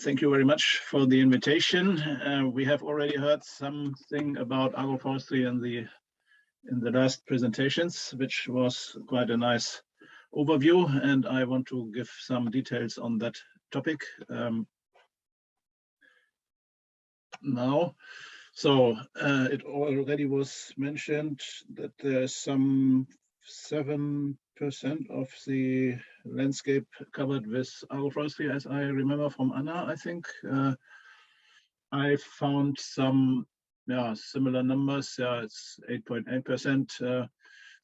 Thank you very much for the invitation. We have already heard something about agroforestry in the last presentations, which was quite a nice overview, and I want to give some details on that topic now. So it already was mentioned that there's some 7% of the landscape covered with agroforestry, as I remember from Anna, I think. I found some similar numbers. It's 8.8%.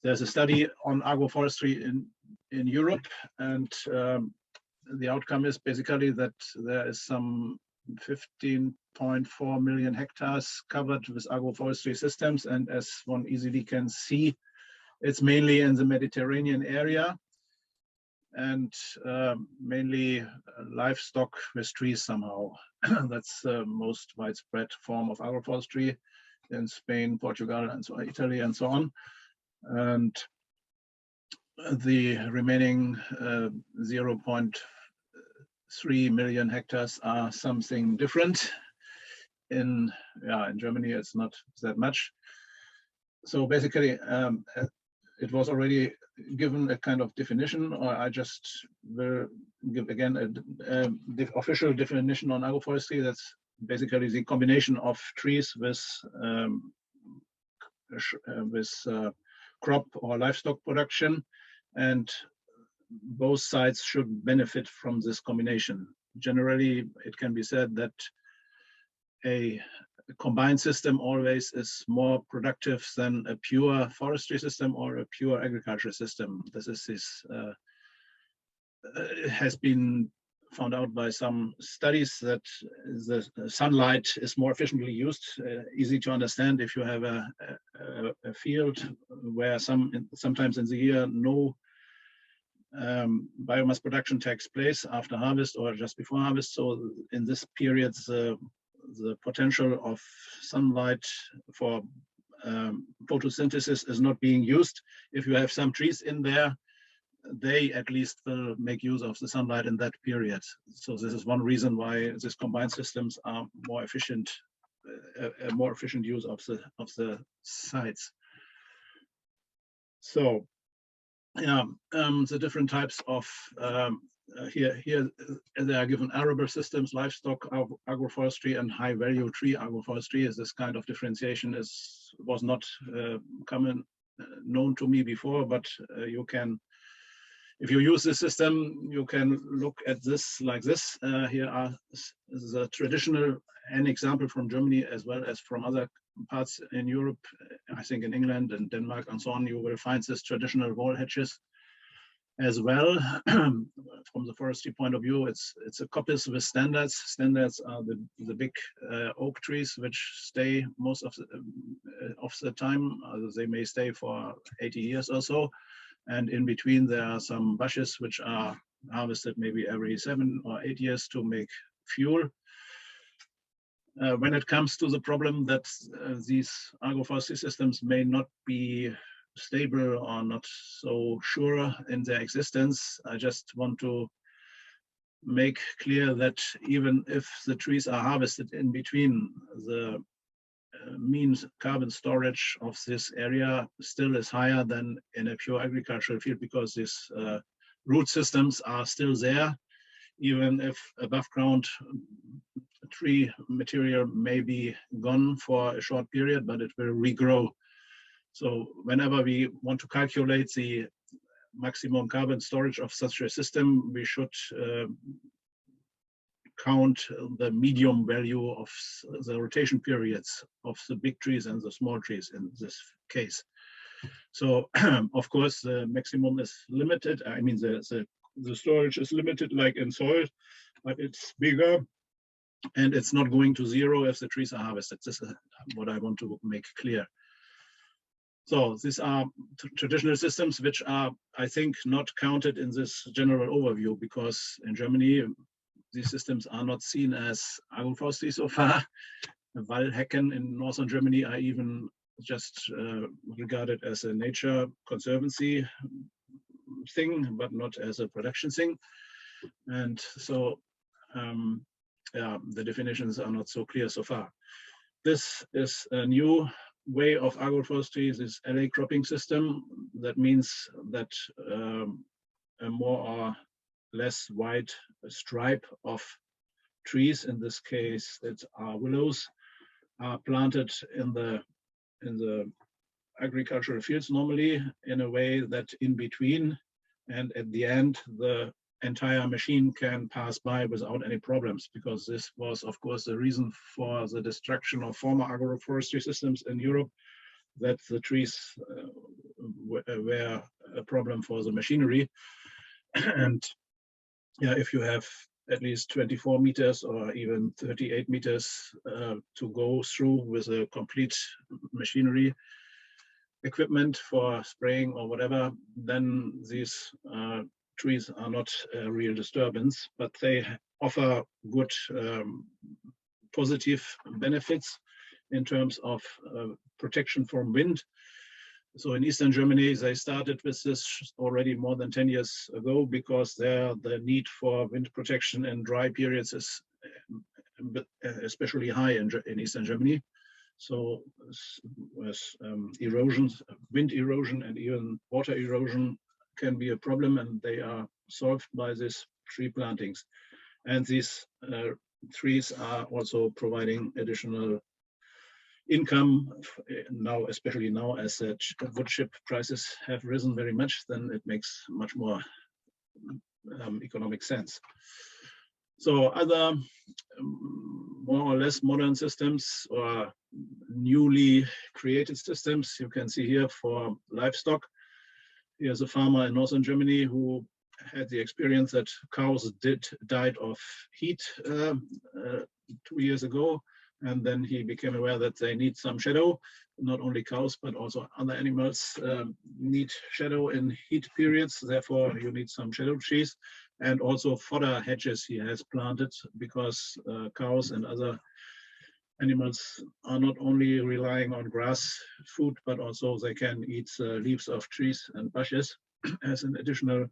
There's a study on agroforestry in Europe, and the outcome is basically that there is some 15.4 million hectares covered with agroforestry systems, and as one easily can see, it's mainly in the Mediterranean area and mainly livestock with trees somehow. That's the most widespread form of agroforestry in Spain, Portugal, and so Italy, and so on. And the remaining 0.3 million hectares are something different. In Germany, it's not that much. So basically, it was already given a kind of definition, or I just will give again the official definition on agroforestry. That's basically the combination of trees with crop or livestock production, and both sides should benefit from this combination. Generally, it can be said that a combined system always is more productive than a pure forestry system or a pure agricultural system. This has been found out by some studies that the sunlight is more efficiently used. Easy to understand if you have a field where sometimes in the year no biomass production takes place after harvest or just before harvest. So in this period, the potential of sunlight for photosynthesis is not being used. If you have some trees in there, they at least will make use of the sunlight in that period. So this is one reason why these combined systems are more efficient, a more efficient use of the sites. So the different types of here they are given arable systems, livestock agroforestry, and high value tree agroforestry. This kind of differentiation was not known to me before, but you can, if you use this system, you can look at this like this. Here are the traditional, an example from Germany as well as from other parts in Europe. I think in England and Denmark and so on, you will find this traditional wall hedges as well. From the forestry point of view, it's a coppice with standards. Standards are the big oak trees which stay most of the time. They may stay for 80 years or so. And in between, there are some bushes which are harvested maybe every 7 or 8 years to make fuel. When it comes to the problem that these agroforestry systems may not be stable or not so sure in their existence, I just want to make clear that even if the trees are harvested in between, the mean carbon storage of this area still is higher than in a pure agricultural field, because these root systems are still there, even if above ground tree material may be gone for a short period, but it will regrow. So whenever we want to calculate the maximum carbon storage of such a system, we should count the medium value of the rotation periods of the big trees and the small trees in this case. So of course the maximum is limited. I mean the storage is limited like in soil, but it's bigger and it's not going to zero if the trees are harvested. This is what I want to make clear. So these are traditional systems which are, I think, not counted in this general overview, because in Germany, these systems are not seen as agroforestry so far. Waldhecken in northern Germany are even just regarded as a nature conservancy thing, but not as a production thing. And so the definitions are not so clear so far. This is a new way of agroforestry, this alley cropping system. That means that a more or less wide stripe of trees, in this case it are willows, are planted in the agricultural fields normally in a way that in between and at the end the entire machine can pass by without any problems, because this was of course the reason for the destruction of former agroforestry systems in Europe, that the trees were a problem for the machinery. And yeah, if you have at least 24 meters or even 38 meters to go through with a complete machinery equipment for spraying or whatever, then these trees are not a real disturbance, but they offer good positive benefits in terms of protection from wind. So in Eastern Germany, they started with this already more than 10 years ago, because there the need for wind protection in dry periods is especially high in Eastern Germany. So erosions, wind erosion and even water erosion can be a problem, and they are solved by these tree plantings. And these trees are also providing additional income now, especially now as the wood chip prices have risen very much, then it makes much more economic sense. So other more or less modern systems or newly created systems, you can see here for livestock. Here's a farmer in northern Germany who had the experience that cows died of heat 2 years ago. And then he became aware that they need some shadow. Not only cows, but also other animals need shadow in heat periods. Therefore, you need some shadow trees. And also fodder hedges he has planted, because cows and other animals are not only relying on grass food, but also they can eat leaves of trees and bushes as an additional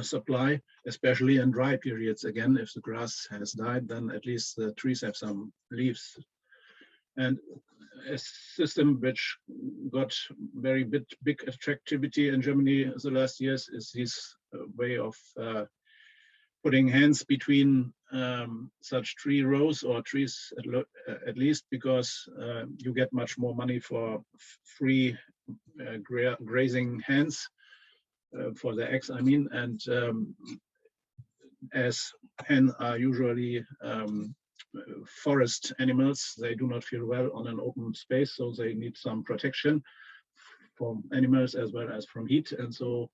supply, especially in dry periods. Again, if the grass has died, then at least the trees have some leaves. And a system which got very big attractivity in Germany the last years is this way of putting hands between such tree rows or trees at least, because you get much more money for free grazing hands. For the eggs, I mean, and as hens are usually forest animals, they do not feel well on an open space, so they need some protection from animals as well as from heat. And so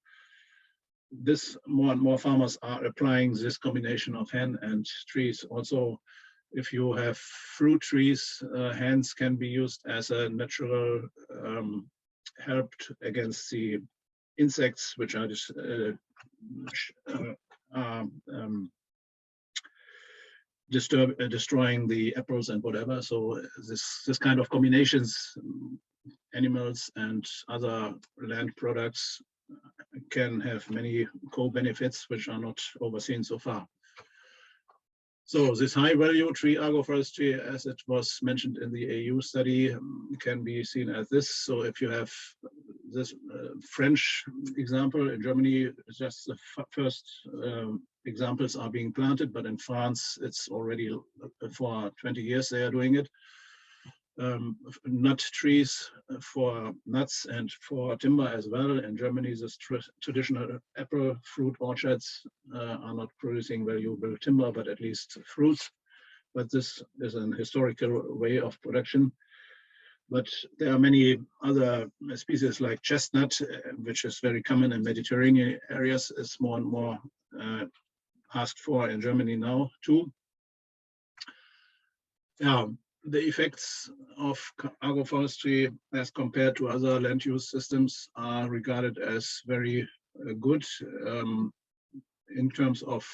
this more and more farmers are applying this combination of hen and trees. Also, if you have fruit trees, hens can be used as a natural help against the insects which are destroying the apples and whatever. So this kind of combinations, animals and other land products, can have many co-benefits which are not overseen so far. So this high value tree agroforestry, as it was mentioned in the EU study, can be seen as this. So if you have this French example, in Germany, just the first examples are being planted, but in France, it's already for 20 years they are doing it. Nut trees for nuts and for timber as well. In Germany, the traditional apple fruit orchards are not producing valuable timber, but at least fruits. But this is an historical way of production. But there are many other species like chestnut, which is very common in Mediterranean areas, is more and more asked for in Germany now too. Yeah. The effects of agroforestry as compared to other land use systems are regarded as very good in terms of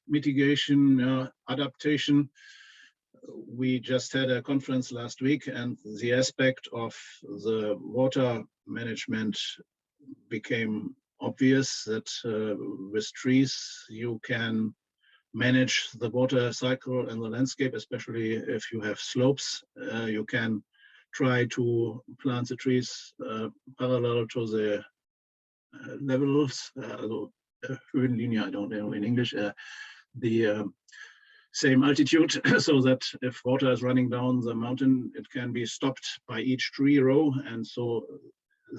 mitigation, adaptation. We just had a conference last week, and the aspect of the water management became obvious, that with trees you can manage the water cycle in the landscape, especially if you have slopes. You can try to plant the trees parallel to the levels, Höhenlinie, I don't know in English, the same altitude, so that if water is running down the mountain, it can be stopped by each tree row, and so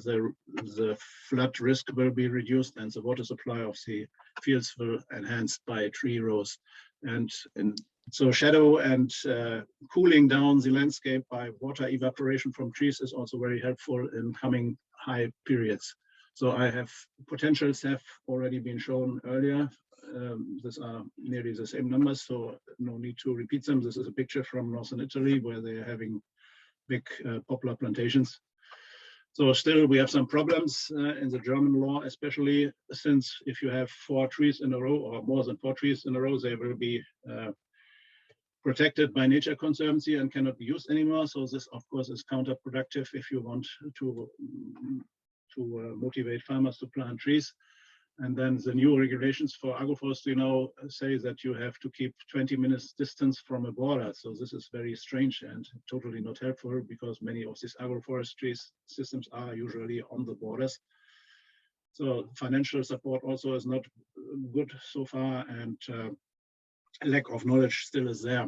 the flood risk will be reduced and the water supply of the fields will enhanced by tree rows. And so shadow and cooling down the landscape by water evaporation from trees is also very helpful in coming high periods. So I have potentials have already been shown earlier. These are nearly the same numbers, so no need to repeat them. This is a picture from northern Italy where they are having big poplar plantations. So still we have some problems in the German law, especially since if you have 4 trees in a row or more than 4 trees in a row, they will be protected by Nature Conservancy and cannot be used anymore. So this, of course, is counterproductive if you want to motivate farmers to plant trees. And then the new regulations for agroforestry now say that you have to keep 20 minutes distance from a border. So this is very strange and totally not helpful because many of these agroforestry systems are usually on the borders. So financial support also is not good so far, and lack of knowledge still is there.